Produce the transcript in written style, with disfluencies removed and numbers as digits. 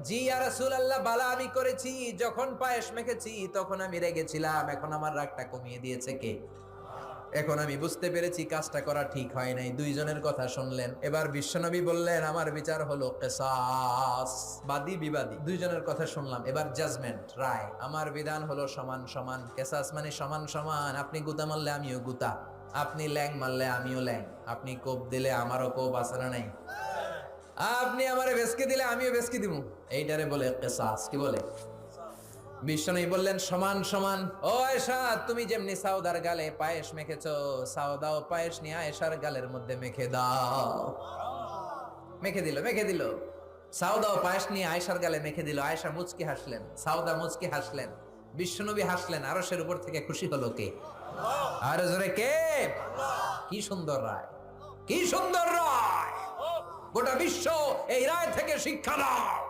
জি ইয়া রাসূলুল্লাহ, বালা আমি করেছি, যখন পায়েস মেখেছি তখন আমি রেগেছিলাম, এখন আমার রাগটা কমিয়ে দিয়েছে কে? এখন আমি বুঝতে পেরেছি কাজটা করা ঠিক হয় নাই। দুইজনের কথা শুনলেন। এবার বিশ্বনবী বললেন, আমার বিচার হলো কিসাস, বাদী বিবাদী দুইজনের কথা শুনলাম, এবার জাজমেন্ট, রায়। আমার বিধান হলো সমান সমান। কিসাস মানে সমান সমান। আপনি গুতা মারলে আমিও গুতা, আপনি ল্যাং মারলে আমিও ল্যাং, আপনি কোপ দিলে আমারও কোপ, আছে না নাই? আপনি আমারে ভেসকে দিলে আমিও ভেসকে দিব, এইটারে বলে কিসাস। কি বলে? বিষ্ণু বললেন সমান সমান। ও আয়েশা, তুমি যেমনি সাউদার গালে পায়েস মেখেছো, সাউদাও পায়েস নিয়ে আয়েশার গালের মধ্যে মেখে দাও। মেখে দিল। সাউদাও পায়েস নিয়ে আয়েশার গালে মেখে দিল। আয়েশা মুচকি হাসলেন, সাউদা মুচকি হাসলেন, বিশ্বনবী হাসলেন। আরশের উপর থেকে খুশি হলো কে? আর জোরে কে? কি সুন্দর রায়, কি সুন্দর রায়! গোটা বিশ্ব এই রায় থেকে শিক্ষা নাও।